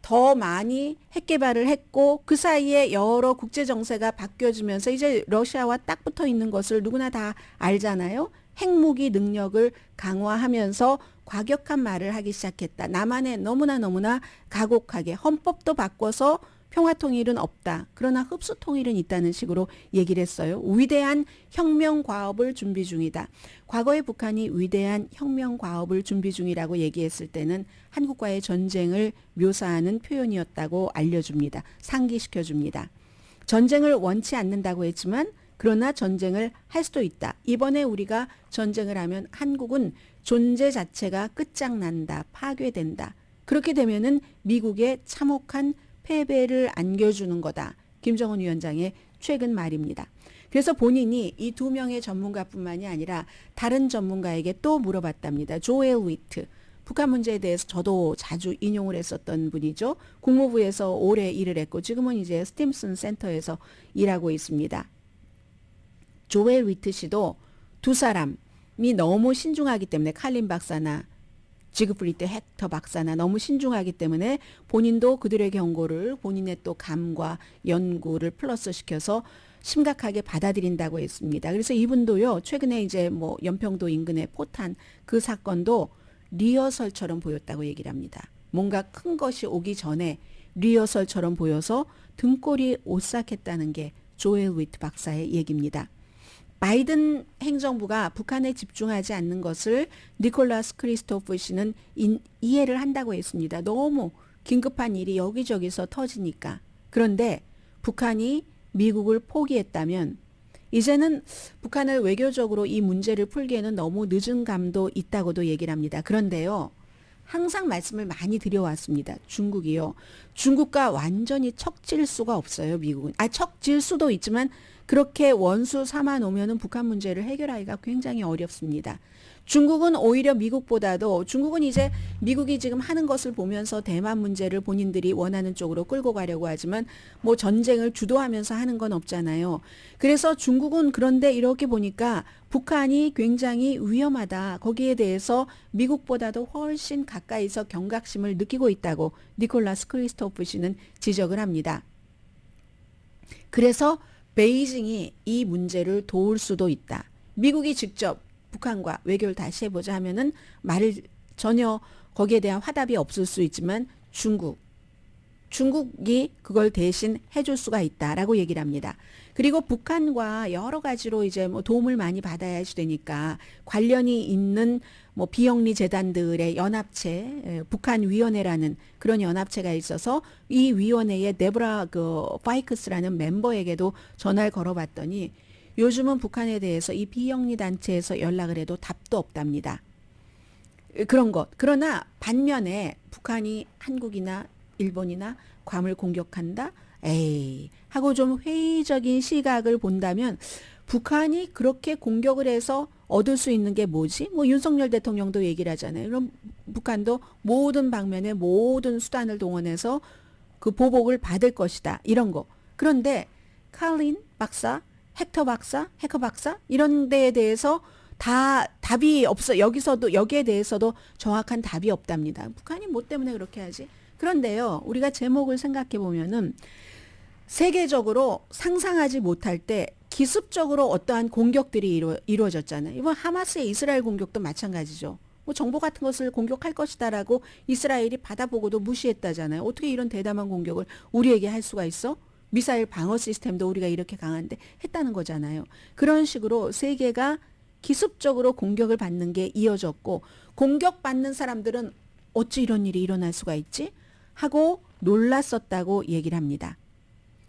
더 많이 핵 개발을 했고 그 사이에 여러 국제 정세가 바뀌어지면서 이제 러시아와 딱 붙어 있는 것을 누구나 다 알잖아요. 핵무기 능력을 강화하면서 과격한 말을 하기 시작했다. 남한에 너무나 가곡하게 헌법도 바꿔서 평화통일은 없다. 그러나 흡수통일은 있다는 식으로 얘기를 했어요. 위대한 혁명과업을 준비 중이다. 과거에 북한이 위대한 혁명과업을 준비 중이라고 얘기했을 때는 한국과의 전쟁을 묘사하는 표현이었다고 알려줍니다. 상기시켜줍니다. 전쟁을 원치 않는다고 했지만 그러나 전쟁을 할 수도 있다. 이번에 우리가 전쟁을 하면 한국은 존재 자체가 끝장난다. 파괴된다. 그렇게 되면은 미국의 참혹한 패배를 안겨주는 거다. 김정은 위원장의 최근 말입니다. 그래서 본인이 이 두 명의 전문가뿐만이 아니라 다른 전문가에게 또 물어봤답니다. 조엘 위트. 북한 문제에 대해서 저도 자주 인용을 했었던 분이죠. 국무부에서 오래 일을 했고 지금은 이제 스팀슨 센터에서 일하고 있습니다. 조엘 위트 씨도 두 사람이 너무 신중하기 때문에 칼린 박사나 지그프리드 헥터 박사나 너무 신중하기 때문에 본인도 그들의 경고를 본인의 또 감과 연구를 플러스 시켜서 심각하게 받아들인다고 했습니다. 그래서 이분도요, 최근에 이제 뭐 연평도 인근의 포탄 그 사건도 리허설처럼 보였다고 얘기를 합니다. 뭔가 큰 것이 오기 전에 리허설처럼 보여서 등골이 오싹했다는 게 조엘 위트 박사의 얘기입니다. 바이든 행정부가 북한에 집중하지 않는 것을 니콜라스 크리스토프 씨는 이해를 한다고 했습니다. 너무 긴급한 일이 여기저기서 터지니까. 그런데 북한이 미국을 포기했다면 이제는 북한을 외교적으로 이 문제를 풀기에는 너무 늦은 감도 있다고도 얘기를 합니다. 그런데요. 항상 말씀을 많이 드려왔습니다. 중국이요. 중국과 완전히 척질 수가 없어요. 미국은. 척질 수도 있지만 그렇게 원수 삼아 놓으면 북한 문제를 해결하기가 굉장히 어렵습니다. 중국은 오히려 미국보다도 중국은 이제 미국이 지금 하는 것을 보면서 대만 문제를 본인들이 원하는 쪽으로 끌고 가려고 하지만 뭐 전쟁을 주도하면서 하는 건 없잖아요. 그래서 중국은 그런데 이렇게 보니까 북한이 굉장히 위험하다. 거기에 대해서 미국보다도 훨씬 가까이서 경각심을 느끼고 있다고 니콜라스 크리스토프 씨는 지적을 합니다. 그래서 베이징이 이 문제를 도울 수도 있다. 미국이 직접 북한과 외교를 다시 해보자 하면은 말을 전혀 거기에 대한 화답이 없을 수 있지만 중국이 그걸 대신 해줄 수가 있다라고 얘기를 합니다. 그리고 북한과 여러 가지로 이제 뭐 도움을 많이 받아야 되니까 관련이 있는 뭐 비영리 재단들의 연합체, 북한위원회라는 그런 연합체가 있어서 이 위원회에 데브라 파이크스라는 멤버에게도 전화를 걸어봤더니 요즘은 북한에 대해서 이 비영리 단체에서 연락을 해도 답도 없답니다. 그런 것. 그러나 반면에 북한이 한국이나 일본이나 괌을 공격한다? 에이 하고 좀 회의적인 시각을 본다면 북한이 그렇게 공격을 해서 얻을 수 있는 게 뭐지? 뭐 윤석열 대통령도 얘기를 하잖아요. 그럼 북한도 모든 방면에 모든 수단을 동원해서 그 보복을 받을 것이다. 이런 거. 그런데 칼린 박사, 헥터 박사, 해커 박사 이런 데에 대해서 다 답이 없어. 여기에 대해서도 정확한 답이 없답니다. 북한이 뭐 때문에 그렇게 하지? 그런데요. 우리가 제목을 생각해 보면은 세계적으로 상상하지 못할 때 기습적으로 어떠한 공격들이 이루어졌잖아요. 이번 하마스의 이스라엘 공격도 마찬가지죠. 뭐 정보 같은 것을 공격할 것이다라고 이스라엘이 받아보고도 무시했다잖아요. 어떻게 이런 대담한 공격을 우리에게 할 수가 있어? 미사일 방어 시스템도 우리가 이렇게 강한데 했다는 거잖아요. 그런 식으로 세계가 기습적으로 공격을 받는 게 이어졌고 공격받는 사람들은 어찌 이런 일이 일어날 수가 있지? 하고 놀랐었다고 얘기를 합니다.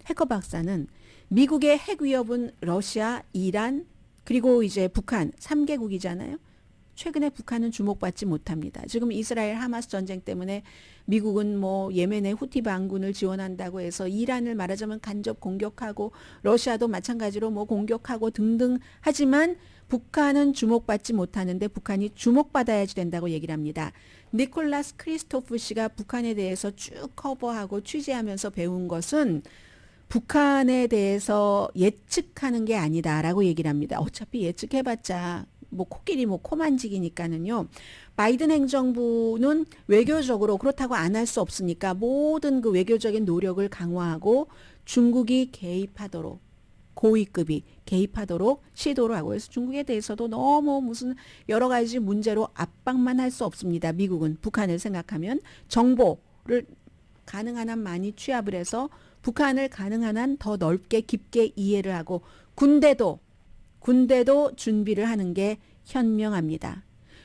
해커 박사는 미국의 핵 위협은 러시아, 이란, 그리고 이제 북한 3개국이잖아요. 최근에 북한은 주목받지 못합니다. 지금 이스라엘 하마스 전쟁 때문에 미국은 뭐 예멘의 후티 반군을 지원한다고 해서 이란을 말하자면 간접 공격하고 러시아도 마찬가지로 뭐 공격하고 등등 하지만 북한은 주목받지 못하는데 북한이 주목받아야지 된다고 얘기를 합니다. 니콜라스 크리스토프 씨가 북한에 대해서 쭉 커버하고 취재하면서 배운 것은 북한에 대해서 예측하는 게 아니다라고 얘기를 합니다. 어차피 예측해봤자 뭐 코끼리 뭐 코 만지기니까는요. 바이든 행정부는 외교적으로 그렇다고 안 할 수 없으니까 모든 그 외교적인 노력을 강화하고 중국이 개입하도록 고위급이 개입하도록 시도를 하고 해서 중국에 대해서도 너무 무슨 여러 가지 문제로 압박만 할 수 없습니다. 미국은 북한을 생각하면 정보를 가능한 한 많이 취합을 해서 북한을 가능한 한 더 넓게 깊게 이해를 하고 군대도 준비를 하는 게 현명합니다.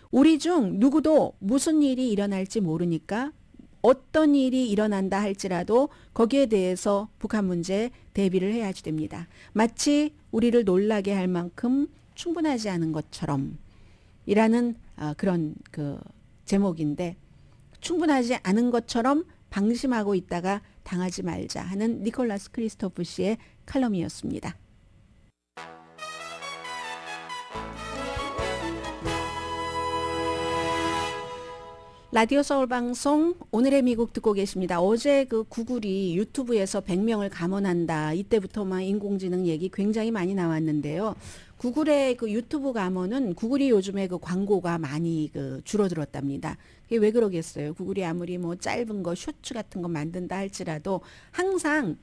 우리 중 누구도 무슨 일이 일어날지 모르니까 어떤 일이 일어난다 할지라도 거기에 대해서 북한 문제에 대비를 해야지 됩니다. 마치 우리를 놀라게 할 만큼 충분하지 않은 것처럼 이라는 그런 그 제목인데 충분하지 않은 것처럼 방심하고 있다가 당하지 말자 하는 니콜라스 크리스토프 씨의 칼럼이었습니다. 라디오 서울 방송 오늘의 미국 듣고 계십니다. 어제 그 구글이 유튜브에서 100명을 감원한다. 이때부터 막 인공지능 얘기 굉장히 많이 나왔는데요. 구글의 그 유튜브 감원은 구글이 요즘에 그 광고가 많이 그 줄어들었답니다. 그게 왜 그러겠어요? 구글이 아무리 뭐 짧은 거 쇼츠 같은 거 만든다 할지라도 항상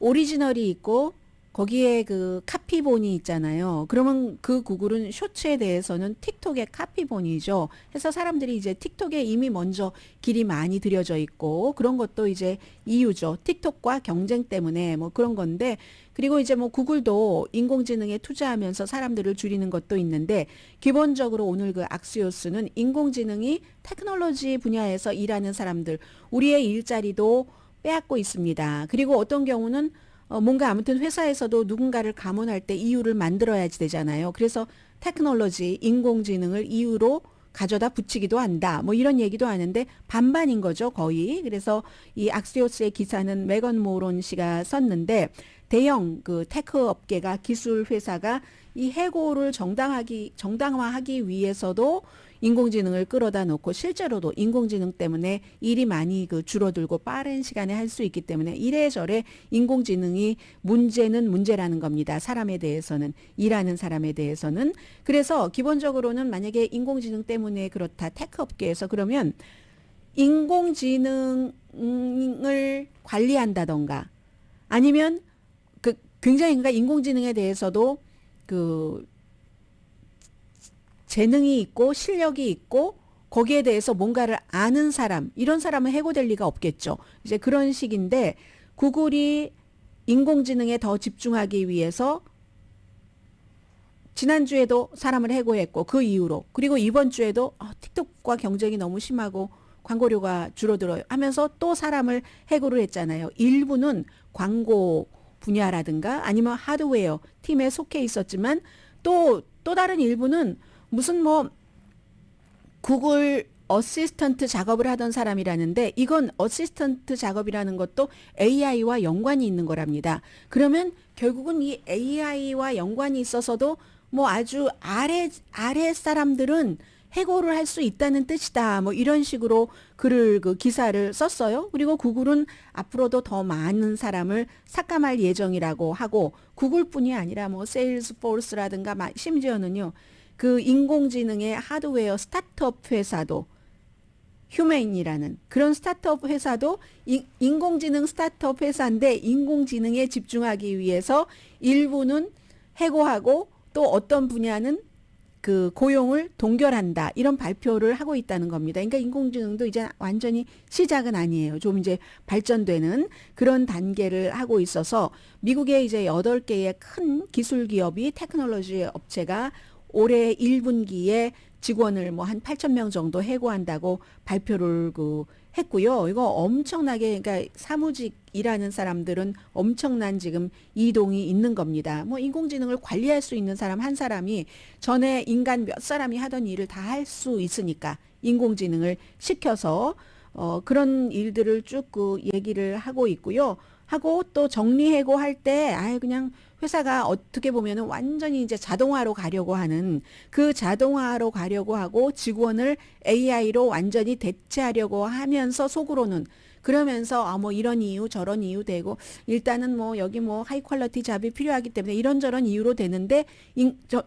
오리지널이 있고 거기에 그 카피본이 있잖아요. 그러면 그 구글은 쇼츠에 대해서는 틱톡의 카피본이죠. 그래서 사람들이 이제 틱톡에 이미 먼저 길이 많이 들여져 있고 그런 것도 이제 이유죠. 틱톡과 경쟁 때문에 뭐 그런 건데 그리고 이제 뭐 구글도 인공지능에 투자하면서 사람들을 줄이는 것도 있는데 기본적으로 오늘 그 악시오스는 인공지능이 테크놀로지 분야에서 일하는 사람들 우리의 일자리도 빼앗고 있습니다. 그리고 어떤 경우는 뭔가 아무튼 회사에서도 누군가를 감원할 때 이유를 만들어야지 되잖아요. 그래서 테크놀로지, 인공지능을 이유로 가져다 붙이기도 한다. 뭐 이런 얘기도 하는데 반반인 거죠, 거의. 그래서 이 악시오스의 기사는 메건 모론 씨가 썼는데 대형 그 테크 업계가 기술 회사가 이 해고를 정당화하기 위해서도 인공지능을 끌어다 놓고 실제로도 인공지능 때문에 일이 많이 그 줄어들고 빠른 시간에 할 수 있기 때문에 이래저래 인공지능이 문제는 문제라는 겁니다. 사람에 대해서는 일하는 사람에 대해서는 그래서 기본적으로는 만약에 인공지능 때문에 그렇다 테크 업계에서 그러면 인공지능을 관리한다던가 아니면 그 굉장히 그러니까 인공지능에 대해서도 그 재능이 있고 실력이 있고 거기에 대해서 뭔가를 아는 사람 이런 사람은 해고될 리가 없겠죠. 이제 그런 식인데 구글이 인공지능에 더 집중하기 위해서 지난주에도 사람을 해고했고 그 이후로 그리고 이번 주에도 틱톡과 경쟁이 너무 심하고 광고료가 줄어들어요 하면서 또 사람을 해고를 했잖아요. 일부는 광고 분야라든가 아니면 하드웨어 팀에 속해 있었지만 또 다른 일부는 무슨 뭐 구글 어시스턴트 작업을 하던 사람이라는데 이건 어시스턴트 작업이라는 것도 AI와 연관이 있는 거랍니다. 그러면 결국은 이 AI와 연관이 있어서도 뭐 아주 아래 사람들은 해고를 할 수 있다는 뜻이다. 뭐 이런 식으로 글을 그 기사를 썼어요. 그리고 구글은 앞으로도 더 많은 사람을 삭감할 예정이라고 하고 구글뿐이 아니라 뭐 세일즈포스라든가 심지어는요. 그 인공지능의 하드웨어 스타트업 회사도 휴메인이라는 그런 스타트업 회사도 인공지능 스타트업 회사인데 인공지능에 집중하기 위해서 일부는 해고하고 또 어떤 분야는 그 고용을 동결한다 이런 발표를 하고 있다는 겁니다. 그러니까 인공지능도 이제 완전히 시작은 아니에요. 좀 이제 발전되는 그런 단계를 하고 있어서 미국의 이제 8개의 큰 기술 기업이 테크놀로지 업체가 올해 1분기에 직원을 뭐 한 8,000명 정도 해고한다고 발표를 했고요. 이거 엄청나게 그러니까 사무직 일하는 사람들은 엄청난 지금 이동이 있는 겁니다. 뭐 인공지능을 관리할 수 있는 사람 한 사람이 전에 인간 몇 사람이 하던 일을 다 할 수 있으니까 인공지능을 시켜서 그런 일들을 쭉 얘기를 하고 있고요. 하고 또 정리해고할 때 그냥 회사가 어떻게 보면은 완전히 이제 자동화로 가려고 하는 그 자동화로 가려고 하고 직원을 AI로 완전히 대체하려고 하면서 속으로는 그러면서 뭐 이런 이유 저런 이유 되고 일단은 뭐 여기 뭐 하이 퀄리티 잡이 필요하기 때문에 이런저런 이유로 되는데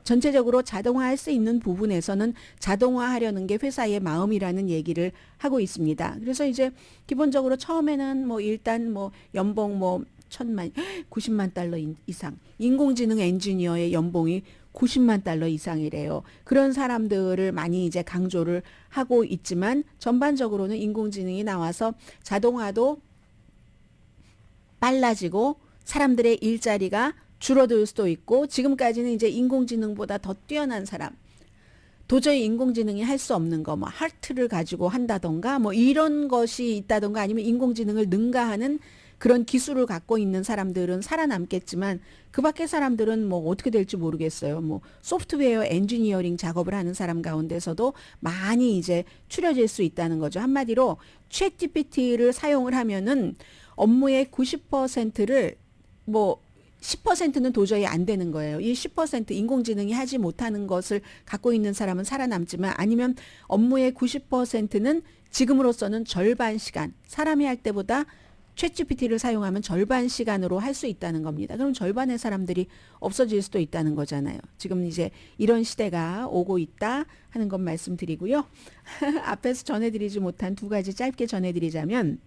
전체적으로 자동화할 수 있는 부분에서는 자동화하려는 게 회사의 마음이라는 얘기를 하고 있습니다. 그래서 이제 기본적으로 처음에는 뭐 일단 뭐 연봉 뭐 90만 달러 이상 인공지능 엔지니어의 연봉이 90만 달러 이상이래요. 그런 사람들을 많이 이제 강조를 하고 있지만 전반적으로는 인공지능이 나와서 자동화도 빨라지고 사람들의 일자리가 줄어들 수도 있고 지금까지는 이제 인공지능보다 더 뛰어난 사람 도저히 인공지능이 할 수 없는 거, 뭐 하트를 가지고 한다던가 뭐 이런 것이 있다던가 아니면 인공지능을 능가하는 그런 기술을 갖고 있는 사람들은 살아남겠지만 그 밖의 사람들은 뭐 어떻게 될지 모르겠어요. 뭐 소프트웨어 엔지니어링 작업을 하는 사람 가운데서도 많이 이제 추려질 수 있다는 거죠. 한마디로 챗 GPT를 사용을 하면은 업무의 90%를 뭐 10%는 도저히 안 되는 거예요. 이 10% 인공지능이 하지 못하는 것을 갖고 있는 사람은 살아남지만 아니면 업무의 90%는 지금으로서는 절반 시간, 사람이 할 때보다 챗GPT를 사용하면 절반 시간으로 할 수 있다는 겁니다. 그럼 절반의 사람들이 없어질 수도 있다는 거잖아요. 지금 이제 이런 시대가 오고 있다 하는 것 말씀드리고요. 앞에서 전해드리지 못한 두 가지 짧게 전해드리자면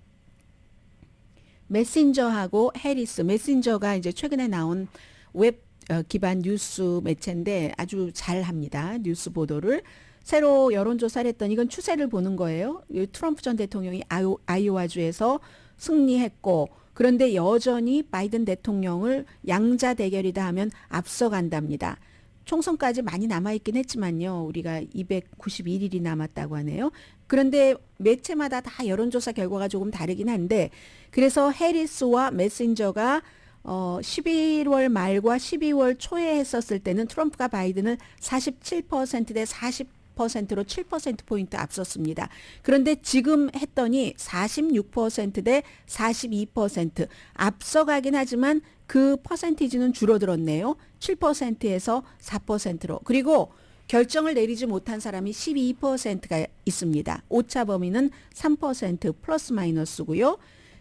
메신저하고 해리스, 메신저가 이제 최근에 나온 웹 기반 뉴스 매체인데 아주 잘합니다. 뉴스 보도를. 새로 여론조사를 했더니 이건 추세를 보는 거예요. 트럼프 전 대통령이 아이오와주에서 승리했고 그런데 여전히 바이든 대통령을 양자 대결이다 하면 앞서간답니다. 총선까지 많이 남아있긴 했지만요. 우리가 291일이 남았다고 하네요. 그런데 매체마다 다 여론조사 결과가 조금 다르긴 한데 그래서 해리스와 메신저가 11월 말과 12월 초에 했었을 때는 트럼프가 바이든을 47%대 40%로 7%포인트 앞섰습니다. 그런데 지금 했더니 46%대 42% 앞서가긴 하지만 그 퍼센티지는 줄어들었네요. 7%에서 4%로. 그리고 결정을 내리지 못한 사람이 12%가 있습니다. 오차 범위는 3% 플러스 마이너스고요.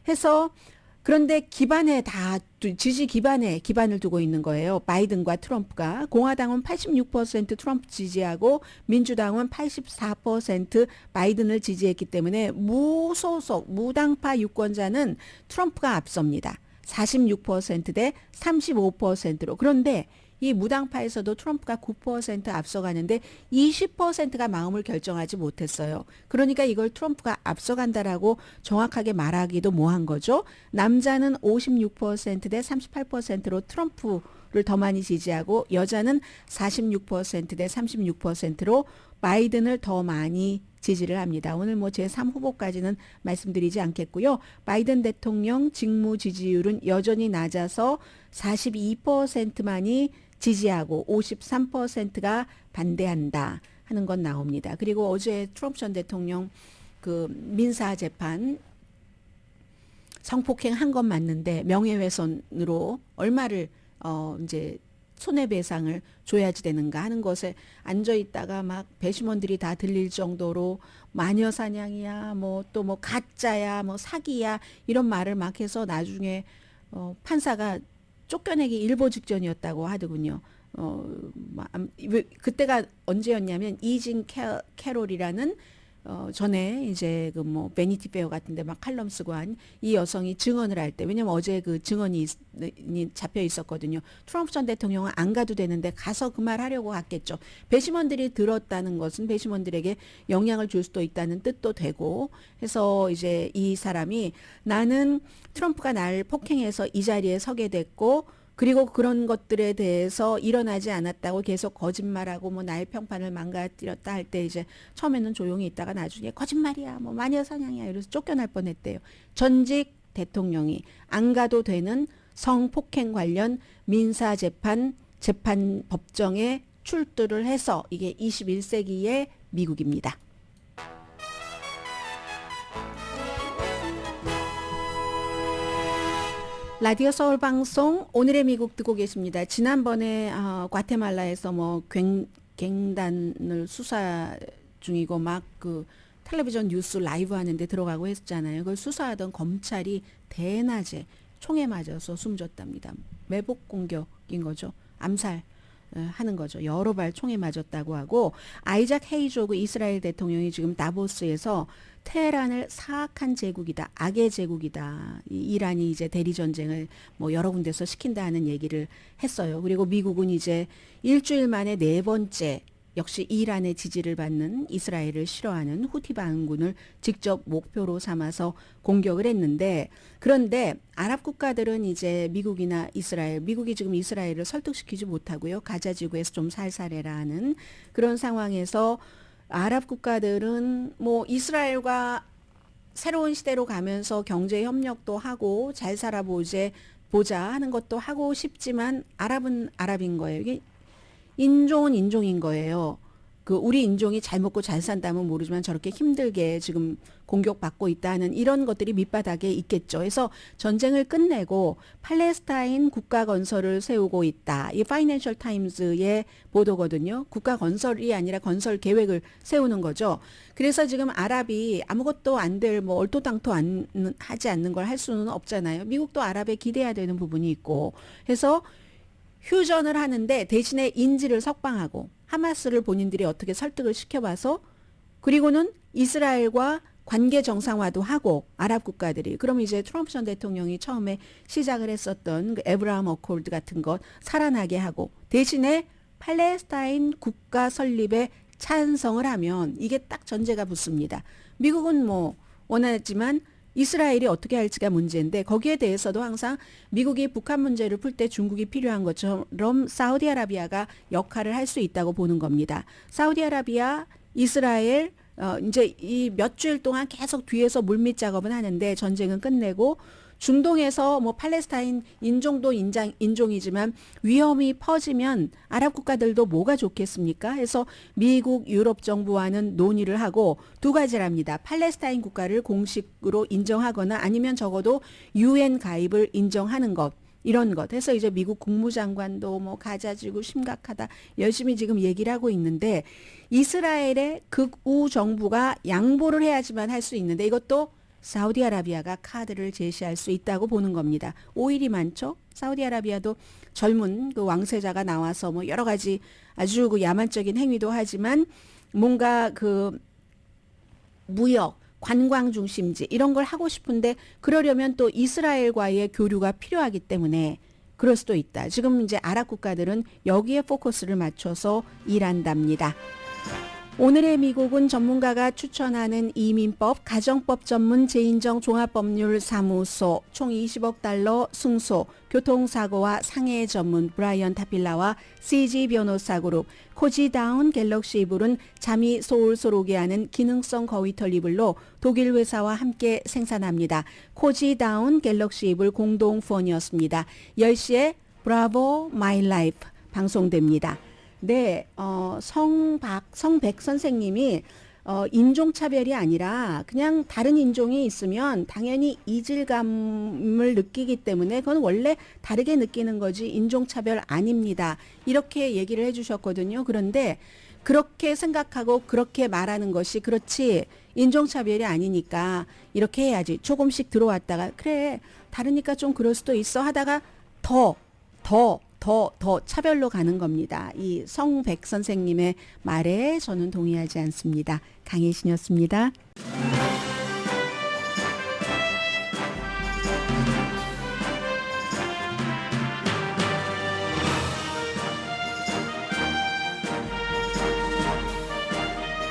해서 그런데 기반에 다 지지 기반에 기반을 두고 있는 거예요. 바이든과 트럼프가. 공화당은 86% 트럼프 지지하고 민주당은 84% 바이든을 지지했기 때문에 무소속 무당파 유권자는 트럼프가 앞섭니다. 46%대 35%로. 그런데 이 무당파에서도 트럼프가 9% 앞서가는데 20%가 마음을 결정하지 못했어요. 그러니까 이걸 트럼프가 앞서간다라고 정확하게 말하기도 뭐한 거죠. 남자는 56%대 38%로 트럼프를 더 많이 지지하고 여자는 46%대 36%로 바이든을 더 많이 지지를 합니다. 오늘 뭐 제3후보까지는 말씀드리지 않겠고요. 바이든 대통령 직무 지지율은 여전히 낮아서 42%만이 지지하고 53%가 반대한다 하는 건 나옵니다. 그리고 어제 트럼프 전 대통령 그 민사 재판 성폭행 한 건 맞는데 명예훼손으로 얼마를 이제 손해배상을 줘야지 되는가 하는 것에 앉아 있다가 막 배심원들이 다 들릴 정도로 마녀 사냥이야, 뭐 또 뭐 가짜야, 뭐 사기야 이런 말을 막 해서 나중에 판사가 쫓겨내기 일보 직전이었다고 하더군요. 그때가 언제였냐면 이진 캐롤이라는 전에 이제 그 뭐 베니티 페어 같은데 막 칼럼 쓰고 한 이 여성이 증언을 할 때 왜냐면 어제 그 증언이 잡혀 있었거든요. 트럼프 전 대통령은 안 가도 되는데 가서 그 말 하려고 갔겠죠. 배심원들이 들었다는 것은 배심원들에게 영향을 줄 수도 있다는 뜻도 되고 해서 이제 이 사람이 나는 트럼프가 날 폭행해서 이 자리에 서게 됐고 그리고 그런 것들에 대해서 일어나지 않았다고 계속 거짓말하고 뭐 나의 평판을 망가뜨렸다 할 때 이제 처음에는 조용히 있다가 나중에 거짓말이야 뭐 마녀 사냥이야 이래서 쫓겨날 뻔했대요. 전직 대통령이 안 가도 되는 성폭행 관련 민사 재판 법정에 출두를 해서 이게 21세기의 미국입니다. 라디오 서울 방송 오늘의 미국 듣고 계십니다. 지난번에 과테말라에서 뭐 갱단을 수사 중이고 막 그 텔레비전 뉴스 라이브 하는데 들어가고 했잖아요. 그걸 수사하던 검찰이 대낮에 총에 맞아서 숨졌답니다. 매복 공격인 거죠. 암살 하는 거죠. 여러 발 총에 맞았다고 하고, 아이작 헤이조그 이스라엘 대통령이 지금 다보스에서 테헤란을 사악한 제국이다, 악의 제국이다, 이란이 이제 대리 전쟁을 뭐 여러 군데서 시킨다는 얘기를 했어요. 그리고 미국은 이제 일주일 만에 네 번째 역시 이란의 지지를 받는 이스라엘을 싫어하는 후티 반군을 직접 목표로 삼아서 공격을 했는데, 그런데 아랍 국가들은 이제 미국이나 이스라엘, 미국이 지금 이스라엘을 설득시키지 못하고요. 가자 지구에서 좀 살살해라 하는 그런 상황에서 아랍 국가들은 뭐 이스라엘과 새로운 시대로 가면서 경제 협력도 하고 잘 살아보자 하는 것도 하고 싶지만, 아랍은 아랍인 거예요. 이게 인종은 인종인 거예요. 그 우리 인종이 잘 먹고 잘 산다면 모르지만 저렇게 힘들게 지금 공격받고 있다는 이런 것들이 밑바닥에 있겠죠. 그래서 전쟁을 끝내고 팔레스타인 국가 건설을 세우고 있다. 이 파이낸셜 타임즈의 보도거든요. 국가 건설이 아니라 건설 계획을 세우는 거죠. 그래서 지금 아랍이 아무것도 안 될 뭐 얼토당토 하지 않는 걸 할 수는 없잖아요. 미국도 아랍에 기대야 되는 부분이 있고 해서 휴전을 하는데 대신에 인질을 석방하고 하마스를 본인들이 어떻게 설득을 시켜봐서, 그리고는 이스라엘과 관계 정상화도 하고 아랍 국가들이, 그럼 이제 트럼프 전 대통령이 처음에 시작을 했었던 그 에브라함 어코드 같은 것 살아나게 하고, 대신에 팔레스타인 국가 설립에 찬성을 하면 이게 딱 전제가 붙습니다. 미국은 뭐 원하지만 이스라엘이 어떻게 할지가 문제인데, 거기에 대해서도 항상 미국이 북한 문제를 풀 때 중국이 필요한 것처럼 사우디아라비아가 역할을 할 수 있다고 보는 겁니다. 사우디아라비아, 이스라엘 이제 이 몇 주일 동안 계속 뒤에서 물밑 작업은 하는데 전쟁은 끝내고, 중동에서 뭐 팔레스타인 인종도 인종이지만 위험이 퍼지면 아랍 국가들도 뭐가 좋겠습니까? 해서 미국, 유럽 정부와는 논의를 하고 두 가지랍니다. 팔레스타인 국가를 공식으로 인정하거나 아니면 적어도 UN 가입을 인정하는 것. 이런 것 해서 이제 미국 국무장관도 뭐 가자지구 심각하다 열심히 지금 얘기를 하고 있는데, 이스라엘의 극우 정부가 양보를 해야지만 할 수 있는데, 이것도 사우디아라비아가 카드를 제시할 수 있다고 보는 겁니다. 오일이 많죠. 사우디아라비아도 젊은 그 왕세자가 나와서 뭐 여러 가지 아주 그 야만적인 행위도 하지만 뭔가 그 무역, 관광 중심지 이런 걸 하고 싶은데, 그러려면 또 이스라엘과의 교류가 필요하기 때문에 그럴 수도 있다. 지금 이제 아랍 국가들은 여기에 포커스를 맞춰서 일한답니다. 오늘의 미국은 전문가가 추천하는 이민법, 가정법 전문 재인정 종합법률사무소, 총 20억 달러 승소, 교통사고와 상해 전문 브라이언 타필라와 CG 변호사 그룹, 코지다운 갤럭시 이불은 잠이 솔솔 오게 하는 기능성 거위털 이불로 독일 회사와 함께 생산합니다. 코지다운 갤럭시 이불 공동 후원이었습니다. 10시에 브라보 마이 라이프 방송됩니다. 네, 성백 선생님이 인종차별이 아니라 그냥 다른 인종이 있으면 당연히 이질감을 느끼기 때문에 그건 원래 다르게 느끼는 거지 인종차별 아닙니다. 이렇게 얘기를 해주셨거든요. 그런데 그렇게 생각하고 그렇게 말하는 것이 그렇지 인종차별이 아니니까 이렇게 해야지. 조금씩 들어왔다가 그래 다르니까 좀 그럴 수도 있어 하다가 더 차별로 가는 겁니다. 이 성백 선생님의 말에 저는 동의하지 않습니다. 강혜신이었습니다.